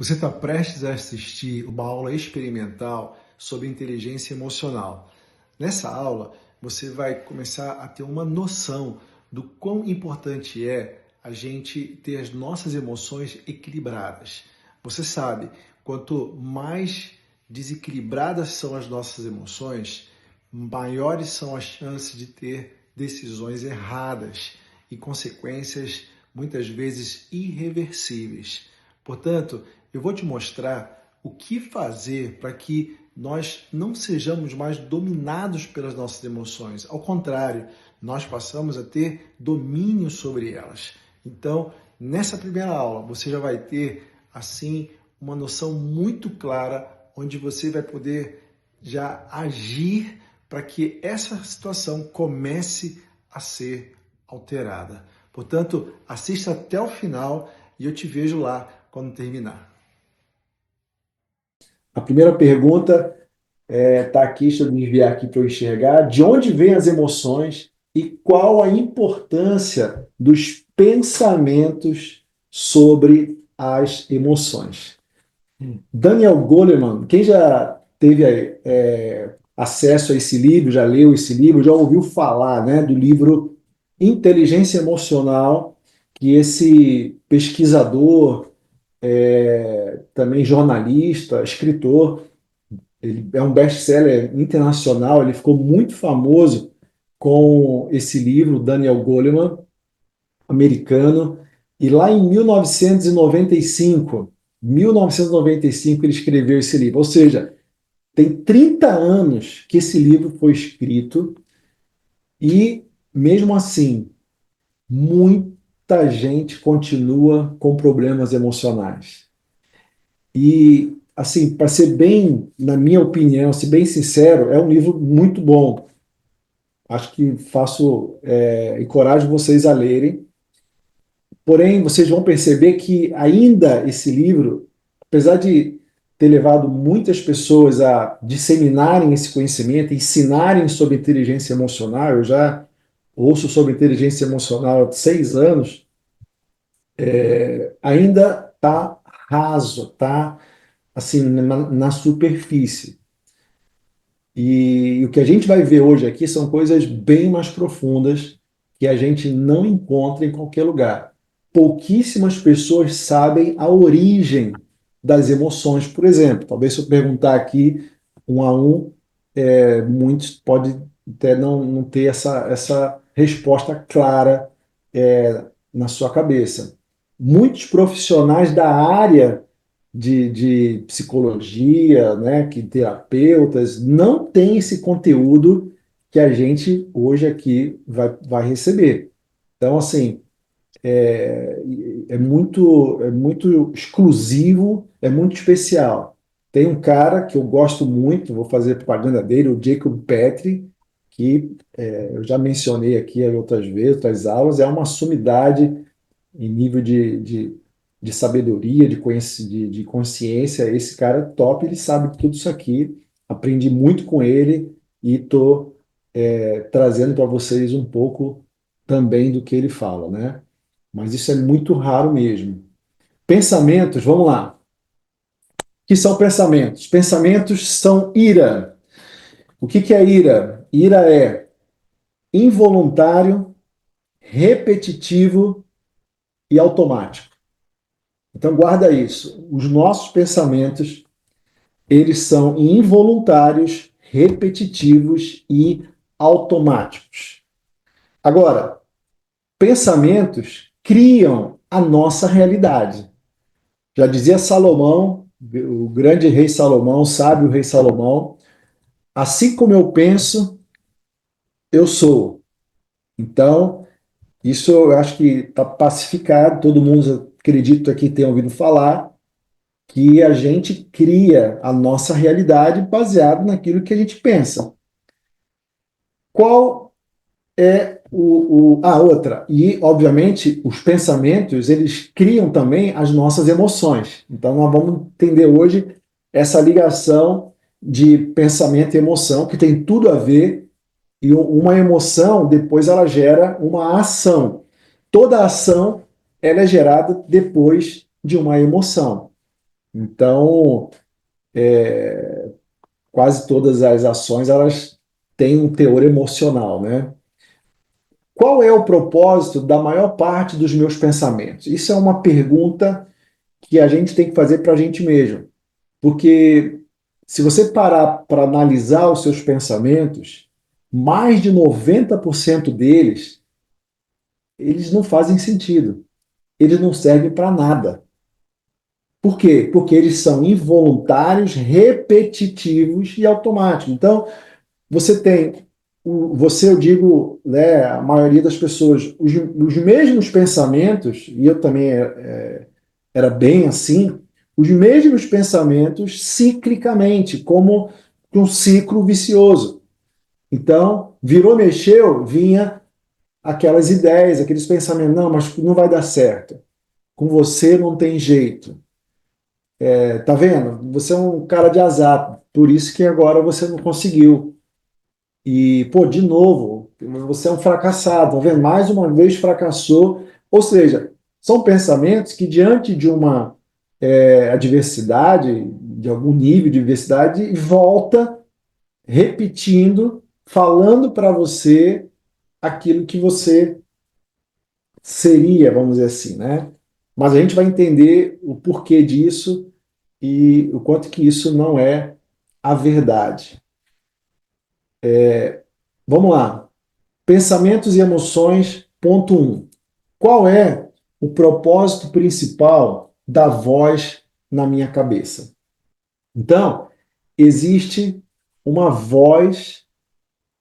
Você está prestes a assistir uma aula experimental sobre inteligência emocional. Nessa aula, você vai começar a ter uma noção do quão importante é a gente ter as nossas emoções equilibradas. Você sabe, quanto mais desequilibradas são as nossas emoções, maiores são as chances de ter decisões erradas e consequências muitas vezes irreversíveis. Portanto, eu vou te mostrar o que fazer para que nós não sejamos mais dominados pelas nossas emoções. Ao contrário, nós passamos a ter domínio sobre elas. Então, nessa primeira aula, você já vai ter, assim, uma noção muito clara onde você vai poder já agir para que essa situação comece a ser alterada. Portanto, assista até o final e eu te vejo lá quando terminar. A primeira pergunta está aqui, deixa eu desviar aqui para eu enxergar. De onde vêm as emoções e qual a importância dos pensamentos sobre as emoções? Daniel Goleman, quem já teve acesso a esse livro, já leu esse livro, já ouviu falar, né, do livro Inteligência Emocional, que esse pesquisador, também jornalista, escritor, ele é um best-seller internacional, ele ficou muito famoso com esse livro, Daniel Goleman, americano, e lá em 1995, ele escreveu esse livro, ou seja, tem 30 anos que esse livro foi escrito e, mesmo assim, muita gente continua com problemas emocionais. E, assim, para ser bem, na minha opinião, ser bem sincero, é um livro muito bom. Acho que encorajo vocês a lerem. Porém, vocês vão perceber que ainda esse livro, apesar de ter levado muitas pessoas a disseminarem esse conhecimento, ensinarem sobre inteligência emocional, eu já ouço sobre inteligência emocional há 6 anos, ainda está raso, está assim na superfície. E o que a gente vai ver hoje aqui são coisas bem mais profundas que a gente não encontra em qualquer lugar. Pouquíssimas pessoas sabem a origem das emoções, por exemplo. Talvez se eu perguntar aqui um a um, muitos podem até não ter essa resposta clara na sua cabeça. Muitos profissionais da área de psicologia, né, que terapeutas, não têm esse conteúdo que a gente hoje aqui vai receber. Então, assim, é muito exclusivo, é muito especial. Tem um cara que eu gosto muito, vou fazer propaganda dele, o Jacob Petrie, que eu já mencionei aqui outras vezes, outras aulas, é uma sumidade em nível de sabedoria, de consciência. Esse cara é top, ele sabe tudo isso aqui. Aprendi muito com ele e estou trazendo para vocês um pouco também do que ele fala, né? Mas isso é muito raro mesmo. Pensamentos, vamos lá. O que são pensamentos? Pensamentos são ira. O que é ira? Ira é involuntário, repetitivo e automático. Então guarda isso. Os nossos pensamentos, eles são involuntários, repetitivos e automáticos. Agora, pensamentos criam a nossa realidade. Já dizia Salomão, o grande rei Salomão, o sábio rei Salomão, assim como eu penso, eu sou. Então, isso eu acho que está pacificado, todo mundo acredito aqui tenha ouvido falar, que a gente cria a nossa realidade baseado naquilo que a gente pensa. Qual é a outra? E, obviamente, os pensamentos, eles criam também as nossas emoções. Então, nós vamos entender hoje essa ligação de pensamento e emoção, que tem tudo a ver, e uma emoção, depois ela gera uma ação. Toda ação, ela é gerada depois de uma emoção. Então, quase todas as ações elas têm um teor emocional, né? Qual é o propósito da maior parte dos meus pensamentos? Isso é uma pergunta que a gente tem que fazer para a gente mesmo. Porque se você parar para analisar os seus pensamentos, mais de 90% deles, eles não fazem sentido. Eles não servem para nada. Por quê? Porque eles são involuntários, repetitivos e automáticos. Então, você tem, você, eu digo, né, a maioria das pessoas, os mesmos pensamentos, e eu também era bem assim, os mesmos pensamentos ciclicamente, como um ciclo vicioso. Então, virou, mexeu, vinha aquelas ideias, aqueles pensamentos, não, mas não vai dar certo. Com você não tem jeito. Tá vendo? Você é um cara de azar, por isso que agora você não conseguiu. E, pô, de novo, você é um fracassado, tá vendo? Mais uma vez fracassou. Ou seja, são pensamentos que, diante de uma adversidade, de algum nível de adversidade, volta repetindo, falando para você aquilo que você seria, vamos dizer assim, né? Mas a gente vai entender o porquê disso e o quanto que isso não é a verdade. Vamos lá. Pensamentos e emoções, ponto um. Qual é o propósito principal da voz na minha cabeça? Então, existe uma voz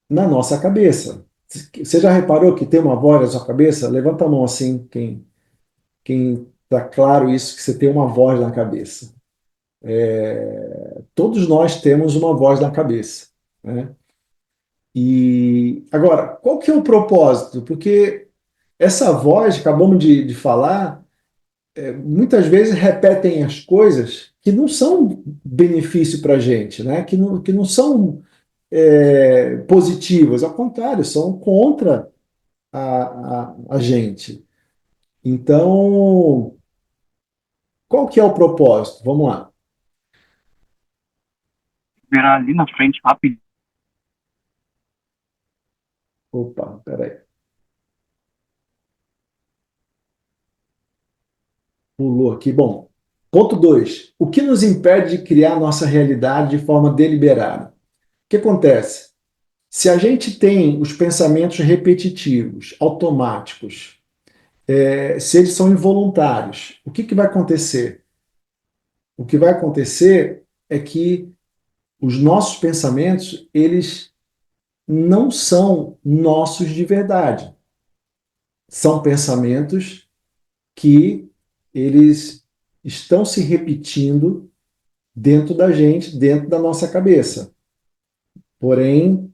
na nossa cabeça. Você já reparou que tem uma voz na sua cabeça? Levanta a mão assim, quem está claro isso, que você tem uma voz na cabeça. Todos nós temos uma voz na cabeça, né? E agora, qual que é o propósito? Porque essa voz, acabamos de falar, muitas vezes repetem as coisas que não são benefício para a gente, né? Que não são positivas, ao contrário, são contra a gente. Então, qual que é o propósito? Vamos lá. Virar ali na frente rapidinho. Opa, peraí. Pulou aqui. Bom, ponto 2. O que nos impede de criar nossa realidade de forma deliberada? O que acontece? Se a gente tem os pensamentos repetitivos, automáticos, se eles são involuntários, o que vai acontecer? O que vai acontecer é que os nossos pensamentos, eles não são nossos de verdade. São pensamentos que eles estão se repetindo dentro da gente, dentro da nossa cabeça. Porém,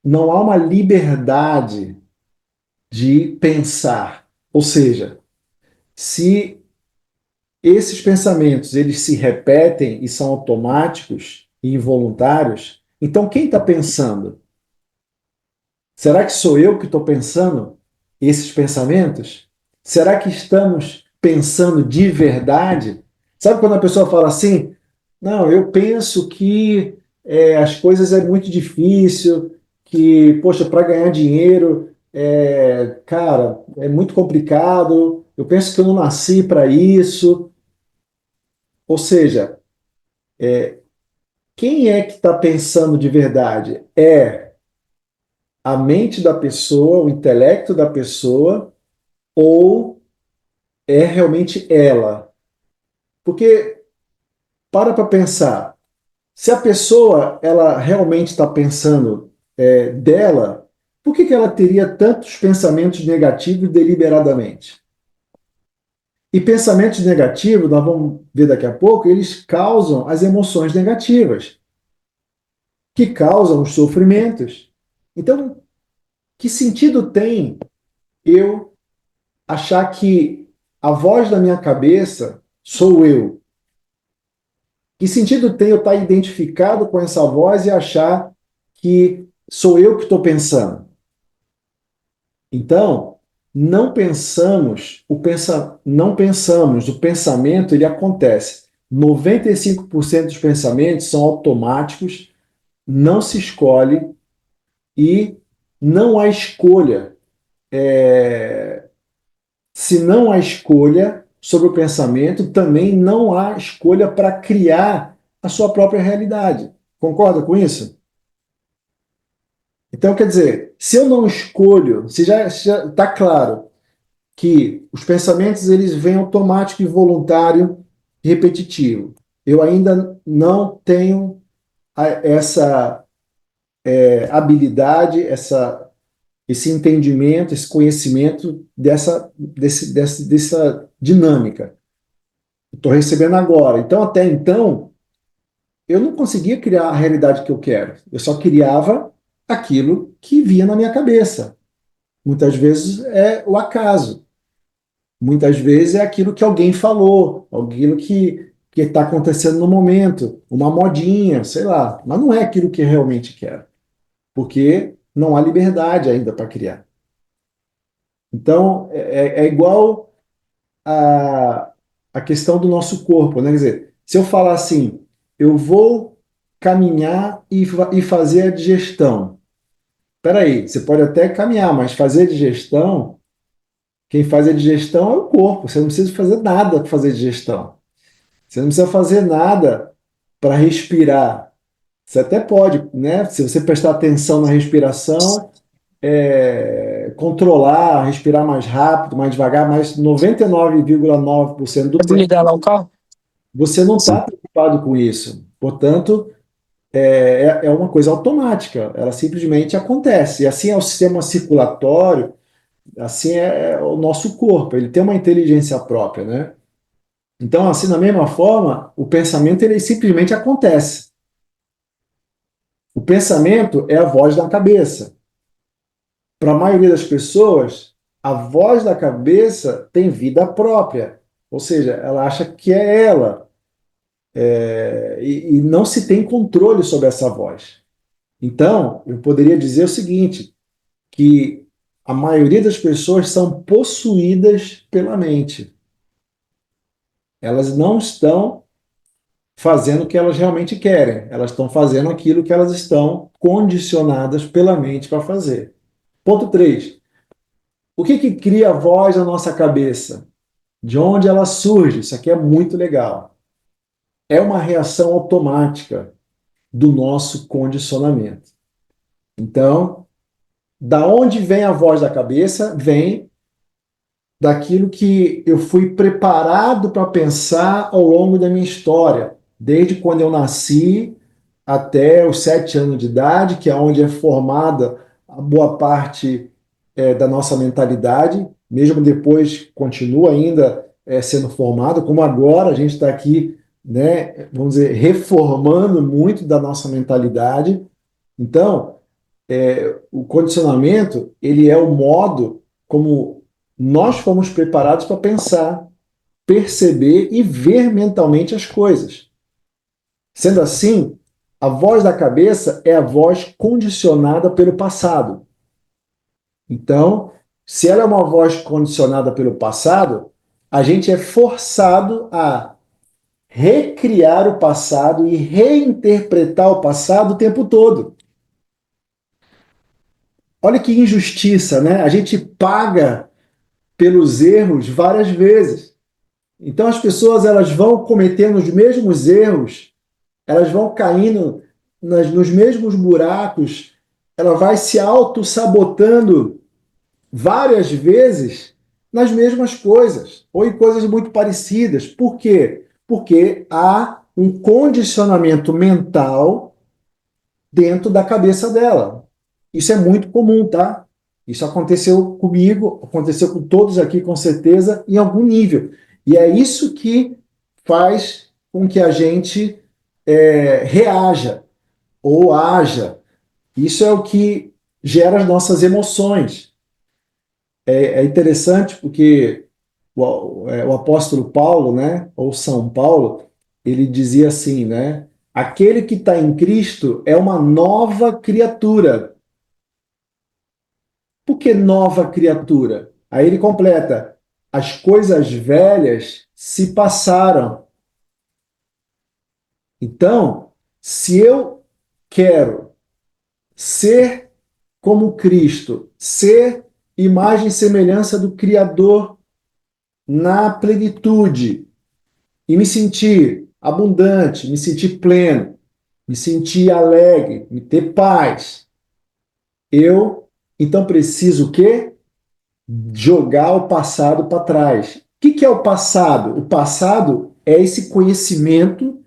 não há uma liberdade de pensar. Ou seja, se esses pensamentos eles se repetem e são automáticos e involuntários, então quem está pensando? Será que sou eu que estou pensando esses pensamentos? Será que estamos pensando de verdade? Sabe quando a pessoa fala assim? Não, eu penso que as coisas é muito difícil, que, poxa, para ganhar dinheiro, cara, é muito complicado. Eu penso que eu não nasci para isso. Ou seja, quem é que está pensando de verdade? É a mente da pessoa, o intelecto da pessoa, ou é realmente ela? Porque para pensar, se a pessoa ela realmente está pensando dela, por que ela teria tantos pensamentos negativos deliberadamente? E pensamentos negativos, nós vamos ver daqui a pouco, eles causam as emoções negativas, que causam os sofrimentos. Então, que sentido tem eu achar que a voz da minha cabeça sou eu? Que sentido tem eu estar identificado com essa voz e achar que sou eu que estou pensando? Então, não pensamos, o pensamento ele acontece. 95% dos pensamentos são automáticos, não se escolhe e não há escolha. Se não há escolha sobre o pensamento, também não há escolha para criar a sua própria realidade. Concorda com isso? Então, quer dizer, se eu não escolho, se já está claro que os pensamentos eles vêm automático e voluntário e repetitivo, eu ainda não tenho essa habilidade, esse entendimento, esse conhecimento dessa dinâmica. Estou recebendo agora. Então, até então, eu não conseguia criar a realidade que eu quero. Eu só criava aquilo que vinha na minha cabeça. Muitas vezes é o acaso. Muitas vezes é aquilo que alguém falou, aquilo que está acontecendo no momento, uma modinha, sei lá. Mas não é aquilo que eu realmente quero, porque não há liberdade ainda para criar. Então, é igual a questão do nosso corpo, né? Quer dizer, se eu falar assim, eu vou caminhar e fazer a digestão. Peraí, você pode até caminhar, mas fazer a digestão, quem faz a digestão é o corpo. Você não precisa fazer nada para fazer digestão. Você não precisa fazer nada para respirar. Você até pode, né? Se você prestar atenção na respiração, controlar, respirar mais rápido, mais devagar, mas 99,9% do tempo Desligar lá o carro? você não está preocupado com isso. Portanto, é uma coisa automática, ela simplesmente acontece. E assim é o sistema circulatório, assim é o nosso corpo, ele tem uma inteligência própria, né? Então, assim, da mesma forma, o pensamento ele simplesmente acontece. O pensamento é a voz da cabeça. Para a maioria das pessoas, a voz da cabeça tem vida própria, ou seja, ela acha que é ela, e não se tem controle sobre essa voz. Então, eu poderia dizer o seguinte, que a maioria das pessoas são possuídas pela mente. Elas não estão fazendo o que elas realmente querem, elas estão fazendo aquilo que elas estão condicionadas pela mente para fazer. Ponto 3. O que cria a voz na nossa cabeça? De onde ela surge? Isso aqui é muito legal. É uma reação automática do nosso condicionamento. Então, da onde vem a voz da cabeça? Vem daquilo que eu fui preparado para pensar ao longo da minha história, desde quando eu nasci até os 7 anos de idade, que é onde é formada a boa parte da nossa mentalidade, mesmo depois continua ainda sendo formado, como agora a gente está aqui, né, vamos dizer, reformando muito da nossa mentalidade. Então, o condicionamento, ele é o modo como nós fomos preparados para pensar, perceber e ver mentalmente as coisas. Sendo assim, a voz da cabeça é a voz condicionada pelo passado. Então, se ela é uma voz condicionada pelo passado, a gente é forçado a recriar o passado e reinterpretar o passado o tempo todo. Olha que injustiça, né? A gente paga pelos erros várias vezes. Então as pessoas elas vão cometendo os mesmos erros, elas vão caindo nos mesmos buracos, ela vai se auto-sabotando várias vezes nas mesmas coisas, ou em coisas muito parecidas. Por quê? Porque há um condicionamento mental dentro da cabeça dela. Isso é muito comum, tá? Isso aconteceu comigo, aconteceu com todos aqui, com certeza, em algum nível. E é isso que faz com que a gente reaja ou haja. Isso é o que gera as nossas emoções. É interessante porque o apóstolo Paulo, né, ou São Paulo, ele dizia assim, né? Aquele que está em Cristo é uma nova criatura. Por que nova criatura? Aí ele completa: as coisas velhas se passaram. Então, se eu quero ser como Cristo, ser imagem e semelhança do Criador na plenitude, e me sentir abundante, me sentir pleno, me sentir alegre, me ter paz, eu então preciso o quê? Jogar o passado para trás. O que é o passado? O passado é esse conhecimento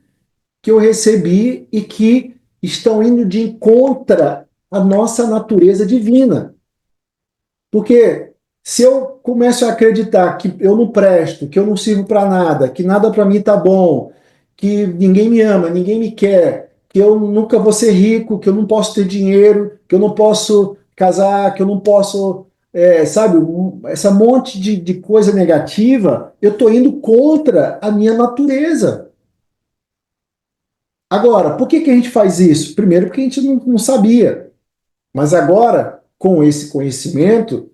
que eu recebi e que estão indo de contra a nossa natureza divina. Porque se eu começo a acreditar que eu não presto, que eu não sirvo para nada, que nada para mim está bom, que ninguém me ama, ninguém me quer, que eu nunca vou ser rico, que eu não posso ter dinheiro, que eu não posso casar, que eu não posso, sabe, essa monte de coisa negativa, eu estou indo contra a minha natureza. Agora, por que a gente faz isso? Primeiro, porque a gente não sabia. Mas agora, com esse conhecimento,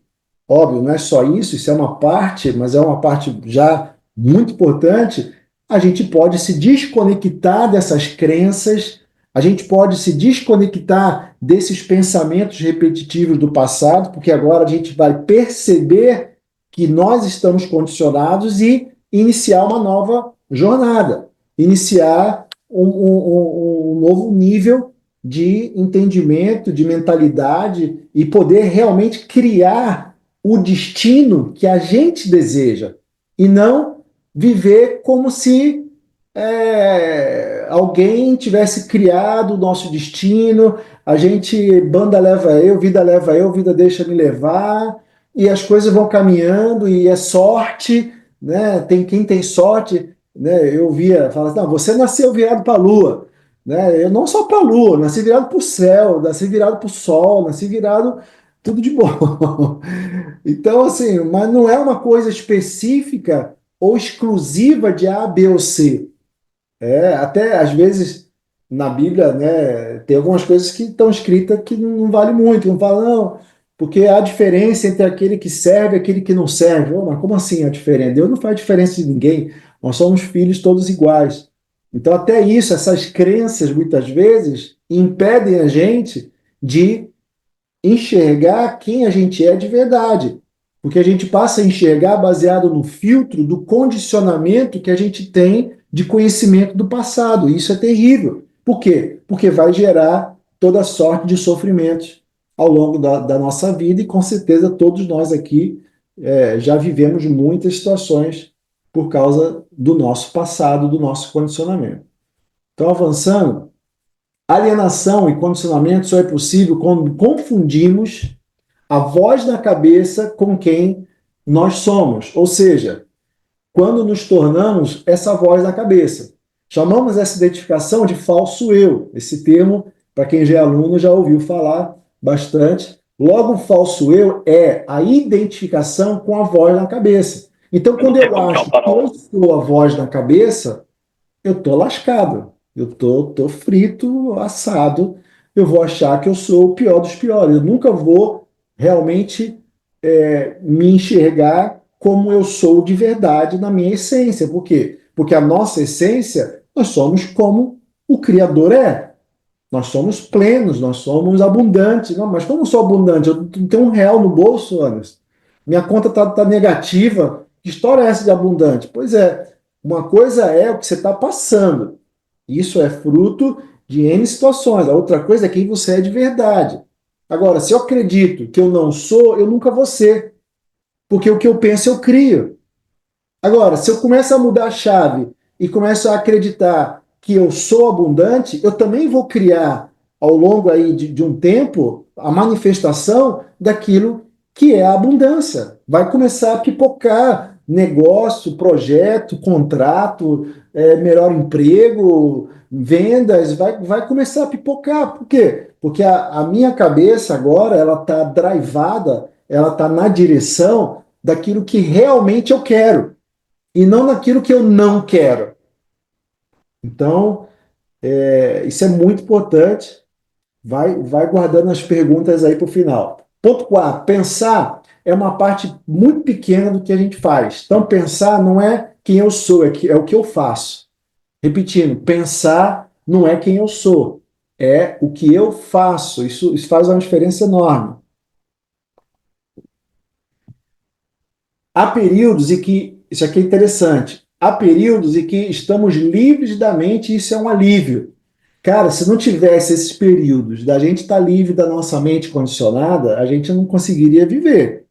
óbvio, não é só isso, isso é uma parte, mas é uma parte já muito importante. A gente pode se desconectar dessas crenças, a gente pode se desconectar desses pensamentos repetitivos do passado, porque agora a gente vai perceber que nós estamos condicionados e iniciar uma nova jornada, iniciar um novo nível de entendimento, de mentalidade e poder realmente criar o destino que a gente deseja e não viver como se alguém tivesse criado o nosso destino, a gente, banda leva eu, vida deixa me levar, e as coisas vão caminhando, e é sorte, né? Tem quem tem sorte, né? Eu via, fala assim, não, você nasceu virado para a lua, né? Eu não só para a lua, nasci virado para o céu, nasci virado para o sol, nasci virado tudo de bom. Então, assim, mas não é uma coisa específica ou exclusiva de A, B ou C. Até às vezes na Bíblia, né, tem algumas coisas que estão escritas que não vale muito, não fala, não, porque há diferença entre aquele que serve e aquele que não serve. Oh, mas como assim a diferença? Deus não faz diferença de ninguém, nós somos filhos todos iguais. Então, até isso, essas crenças, muitas vezes, impedem a gente de enxergar quem a gente é de verdade. Porque a gente passa a enxergar baseado no filtro do condicionamento que a gente tem de conhecimento do passado. E isso é terrível. Por quê? Porque vai gerar toda sorte de sofrimentos ao longo da nossa vida, e com certeza todos nós aqui já vivemos muitas situações por causa do nosso passado, do nosso condicionamento. Então, avançando, alienação e condicionamento só é possível quando confundimos a voz da cabeça com quem nós somos. Ou seja, quando nos tornamos essa voz da cabeça. Chamamos essa identificação de falso eu. Esse termo, para quem já é aluno, já ouviu falar bastante. Logo, o falso eu é a identificação com a voz na cabeça. Então, quando eu acho que eu sou a voz na cabeça, eu tô lascado. Eu tô frito, assado. Eu vou achar que eu sou o pior dos piores. Eu nunca vou realmente me enxergar como eu sou de verdade na minha essência. Por quê? Porque a nossa essência, nós somos como o Criador é. Nós somos plenos, nós somos abundantes. Não, mas como eu sou abundante? Eu não tenho R$ 1 no bolso, Anderson. Minha conta tá negativa. Que história é essa de abundante? Pois é, uma coisa é o que você está passando. Isso é fruto de N situações. A outra coisa é quem você é de verdade. Agora, se eu acredito que eu não sou, eu nunca vou ser. Porque o que eu penso, eu crio. Agora, se eu começo a mudar a chave e começo a acreditar que eu sou abundante, eu também vou criar, ao longo aí de um tempo, a manifestação daquilo que é a abundância. Vai começar a pipocar negócio, projeto, contrato, melhor emprego, vendas, vai começar a pipocar. Por quê? Porque a minha cabeça agora, ela está drivada, ela está na direção daquilo que realmente eu quero e não naquilo que eu não quero. Então, isso é muito importante. Vai guardando as perguntas aí para o final. Ponto 4. Pensar é uma parte muito pequena do que a gente faz. Então, pensar não é quem eu sou, é o que eu faço. Repetindo, pensar não é quem eu sou, é o que eu faço. Isso faz uma diferença enorme. Há períodos em que, isso aqui é interessante, há períodos em que estamos livres da mente e isso é um alívio. Cara, se não tivesse esses períodos da gente estar livre da nossa mente condicionada, a gente não conseguiria viver.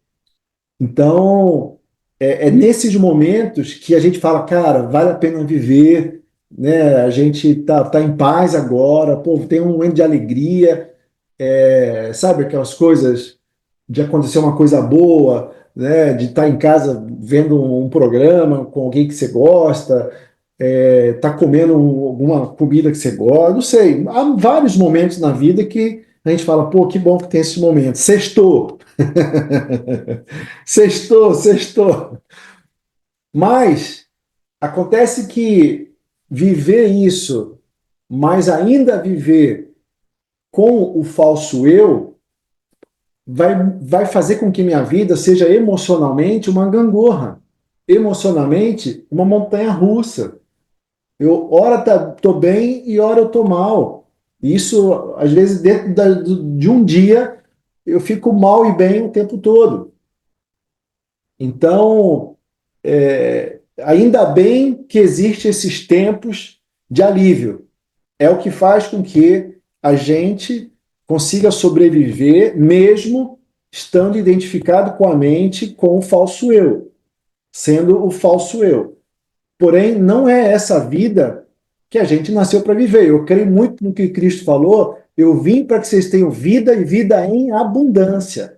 Então, é nesses momentos que a gente fala, cara, vale a pena viver, né? A gente tá em paz agora, pô, tem um momento de alegria, sabe aquelas coisas de acontecer uma coisa boa, né? De estar em casa vendo um programa com alguém que você gosta, tá comendo alguma comida que você gosta, não sei. Há vários momentos na vida que a gente fala, pô, que bom que tem esse momento. Sextou, sextou, sextou. Mas acontece que viver isso, mas ainda viver com o falso eu, vai fazer com que minha vida seja emocionalmente uma gangorra, emocionalmente uma montanha russa. Eu ora tô bem e ora eu tô mal. Isso, às vezes, dentro de um dia, eu fico mal e bem o tempo todo. Então, ainda bem que existem esses tempos de alívio. É o que faz com que a gente consiga sobreviver, mesmo estando identificado com a mente com o falso eu, sendo o falso eu. Porém, não é essa vida que a gente nasceu para viver. Eu creio muito no que Cristo falou. Eu vim para que vocês tenham vida e vida em abundância.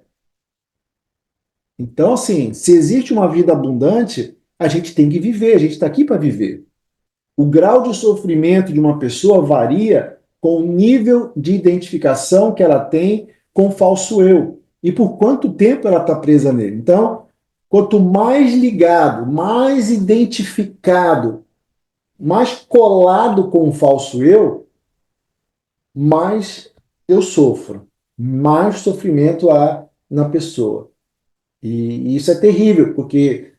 Então, assim, se existe uma vida abundante, a gente tem que viver, a gente está aqui para viver. O grau de sofrimento de uma pessoa varia com o nível de identificação que ela tem com o falso eu e por quanto tempo ela está presa nele. Então, quanto mais ligado, mais identificado, mais colado com o falso eu, mais eu sofro, mais sofrimento há na pessoa. E isso é terrível, porque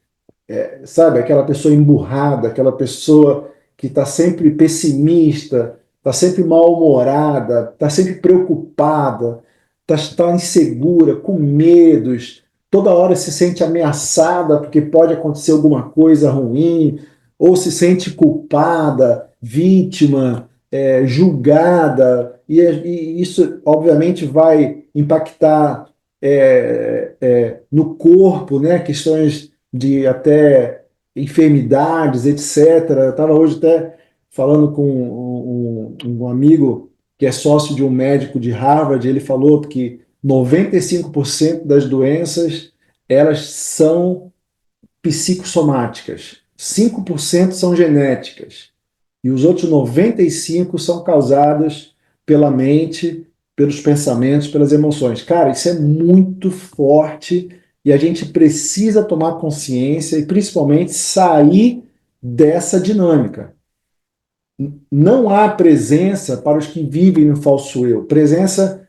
sabe, aquela pessoa emburrada, aquela pessoa que está sempre pessimista, está sempre mal-humorada, está sempre preocupada, está insegura, com medos, toda hora se sente ameaçada porque pode acontecer alguma coisa ruim, ou se sente culpada, vítima, julgada, e isso obviamente vai impactar no corpo, né? Questões de até enfermidades, etc. Eu estava hoje até falando com um amigo que é sócio de um médico de Harvard, ele falou que 95% das doenças elas são psicossomáticas, 5% são genéticas e os outros 95% são causadas pela mente, pelos pensamentos, pelas emoções. Cara, isso é muito forte e a gente precisa tomar consciência e principalmente sair dessa dinâmica. Não há presença para os que vivem no falso eu. Presença,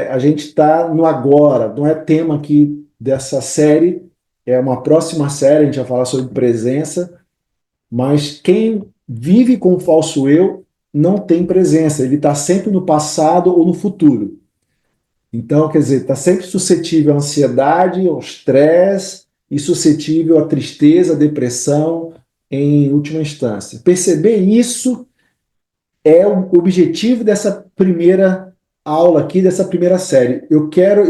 a gente está no agora, não é tema aqui dessa série, é uma próxima série, a gente vai falar sobre presença, mas quem vive com o falso eu não tem presença, ele está sempre no passado ou no futuro. Então, quer dizer, está sempre suscetível à ansiedade, ao estresse e suscetível à tristeza, à depressão, em última instância. Perceber isso é o objetivo dessa primeira aula aqui, dessa primeira série. Eu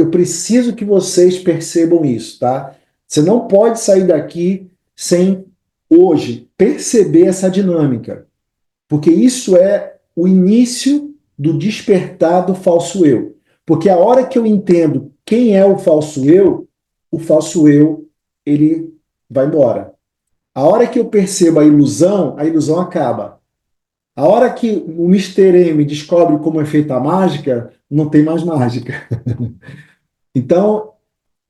preciso que vocês percebam isso, tá? Você não pode sair daqui sem hoje perceber essa dinâmica, porque isso é o início do despertar do falso eu. Porque a hora que eu entendo quem é o falso eu, ele vai embora. A hora que eu percebo a ilusão acaba. A hora que o Mister M descobre como é feita a mágica, não tem mais mágica. Então,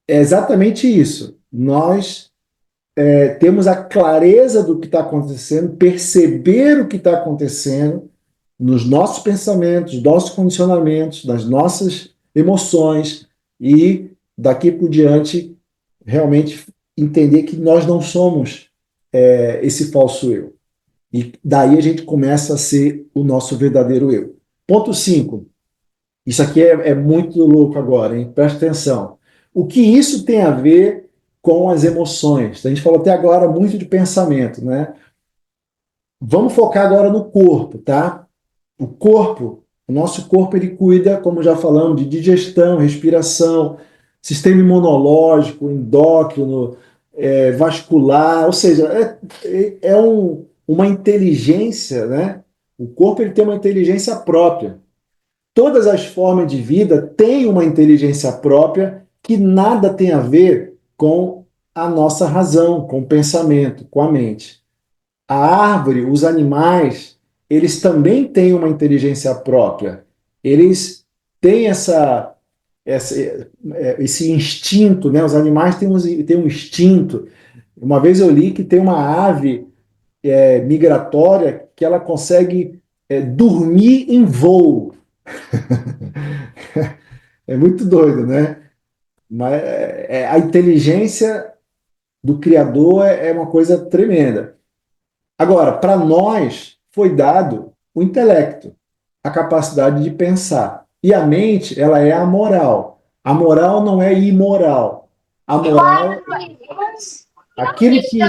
é exatamente isso. Nós temos a clareza do que está acontecendo, perceber o que está acontecendo nos nossos pensamentos, nossos condicionamentos, nas nossas emoções e daqui por diante realmente entender que nós não somos esse falso eu. E daí a gente começa a ser o nosso verdadeiro eu. Ponto 5. Isso aqui é muito louco agora, hein? Presta atenção. O que isso tem a ver com as emoções? A gente falou até agora muito de pensamento, né? Vamos focar agora no corpo, tá? O nosso corpo, ele cuida, como já falamos, de digestão, respiração, sistema imunológico, endócrino, vascular, ou seja, uma inteligência, né? O corpo ele tem uma inteligência própria. Todas as formas de vida têm uma inteligência própria que nada tem a ver com a nossa razão, com o pensamento, com a mente. A árvore, os animais, eles também têm uma inteligência própria. Eles têm esse instinto, né? Os animais têm um instinto. Uma vez eu li que tem uma ave migratória que ela consegue dormir em voo. É muito doido, né? Mas a inteligência do Criador é uma coisa tremenda. Agora, para nós foi dado o intelecto, a capacidade de pensar. E a mente, ela é amoral. A moral não é imoral. A moral, aquilo que.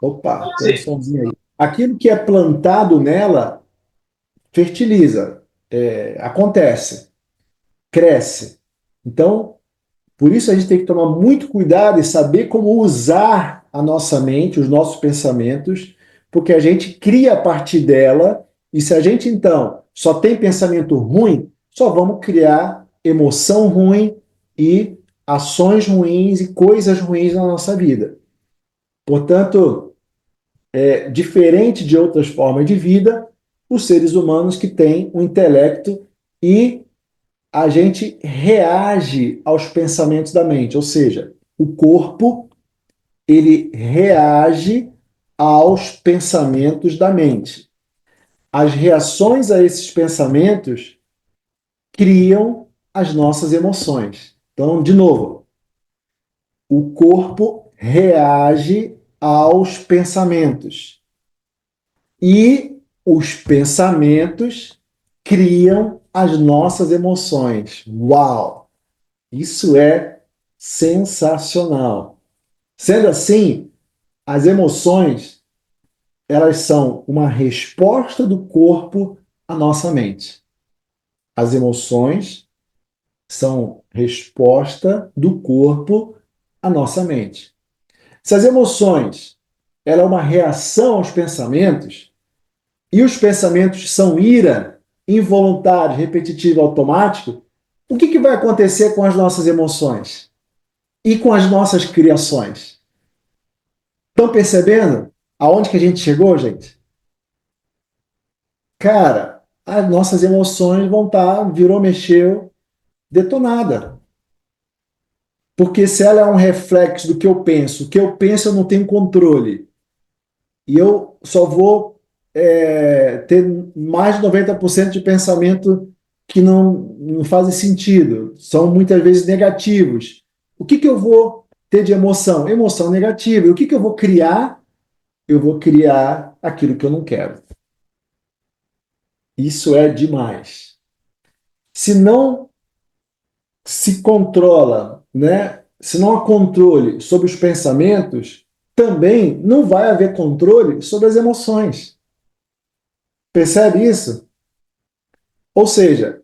Opa, tem um somzinho aí. Aquilo que é plantado nela fertiliza, acontece, cresce. Então, por isso a gente tem que tomar muito cuidado e saber como usar a nossa mente, os nossos pensamentos, porque a gente cria a partir dela, e se a gente então só tem pensamento ruim, só vamos criar emoção ruim e ações ruins e coisas ruins na nossa vida. Portanto, diferente de outras formas de vida, os seres humanos que têm um intelecto e a gente reage aos pensamentos da mente, ou seja, o corpo ele reage aos pensamentos da mente. As reações a esses pensamentos criam as nossas emoções. Então, de novo, o corpo reage aos pensamentos e os pensamentos criam as nossas emoções. Uau! Isso é sensacional. Sendo assim, as emoções, elas são uma resposta do corpo à nossa mente. As emoções são resposta do corpo à nossa mente. Se as emoções, ela é uma reação aos pensamentos, e os pensamentos são ira, involuntário, repetitivo, automático, o que vai acontecer com as nossas emoções e com as nossas criações? Estão percebendo aonde que a gente chegou, gente? Cara, as nossas emoções vão estar, virou, mexeu, detonada. Porque se ela é um reflexo do que eu penso, o que eu penso eu não tenho controle. E eu só vou ter mais de 90% de pensamento que não fazem sentido, são muitas vezes negativos. O que eu vou ter de emoção? Emoção negativa. E o que eu vou criar? Eu vou criar aquilo que eu não quero. Isso é demais. Se não se controla, né? Se não há controle sobre os pensamentos, também não vai haver controle sobre as emoções. Percebe isso? Ou seja,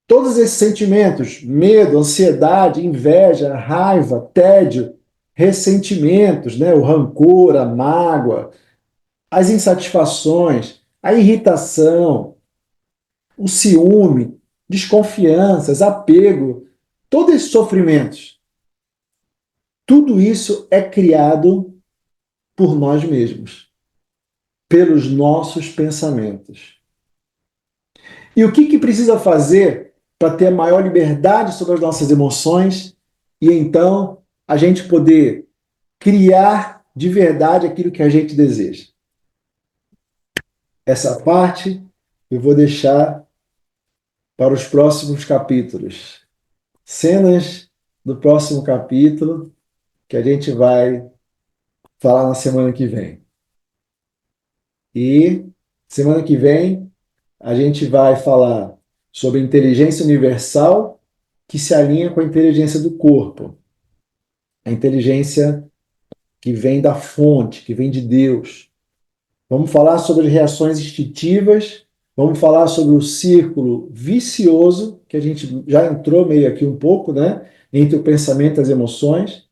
todos esses sentimentos, medo, ansiedade, inveja, raiva, tédio, ressentimentos, né? O rancor, a mágoa, as insatisfações, a irritação, o ciúme, desconfianças, apego, todos esses sofrimentos, tudo isso é criado por nós mesmos, pelos nossos pensamentos. E o que precisa fazer para ter a maior liberdade sobre as nossas emoções e então a gente poder criar de verdade aquilo que a gente deseja? Essa parte eu vou deixar para os próximos capítulos. Cenas do próximo capítulo que a gente vai falar na semana que vem. E semana que vem a gente vai falar sobre inteligência universal que se alinha com a inteligência do corpo, a inteligência que vem da fonte, que vem de Deus. Vamos falar sobre reações instintivas, vamos falar sobre o círculo vicioso, que a gente já entrou meio aqui um pouco, né? Entre o pensamento e as emoções.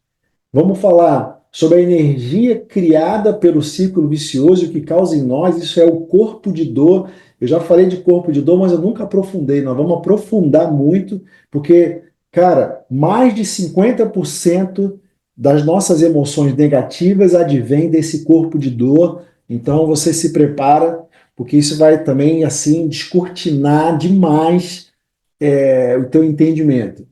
Vamos falar sobre a energia criada pelo círculo vicioso e o que causa em nós. Isso é o corpo de dor. Eu já falei de corpo de dor, mas eu nunca aprofundei. Nós vamos aprofundar muito, porque, cara, mais de 50% das nossas emoções negativas advém desse corpo de dor. Então você se prepara, porque isso vai também, assim, descortinar demais o teu entendimento.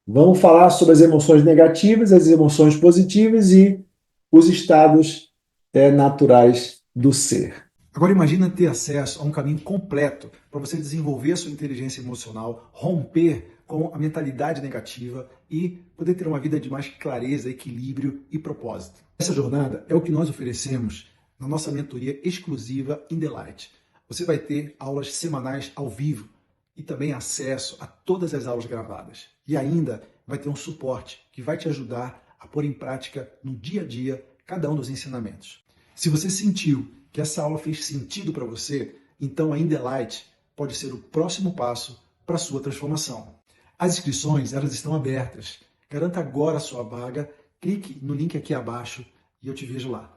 Vamos falar sobre as emoções negativas, as emoções positivas e os estados naturais do ser. Agora imagina ter acesso a um caminho completo para você desenvolver a sua inteligência emocional, romper com a mentalidade negativa e poder ter uma vida de mais clareza, equilíbrio e propósito. Essa jornada é o que nós oferecemos na nossa mentoria exclusiva In The Light. Você vai ter aulas semanais ao vivo e também acesso a todas as aulas gravadas. E ainda vai ter um suporte que vai te ajudar a pôr em prática no dia a dia cada um dos ensinamentos. Se você sentiu que essa aula fez sentido para você, então a In The Light pode ser o próximo passo para a sua transformação. As inscrições elas estão abertas. Garanta agora a sua vaga, clique no link aqui abaixo e eu te vejo lá.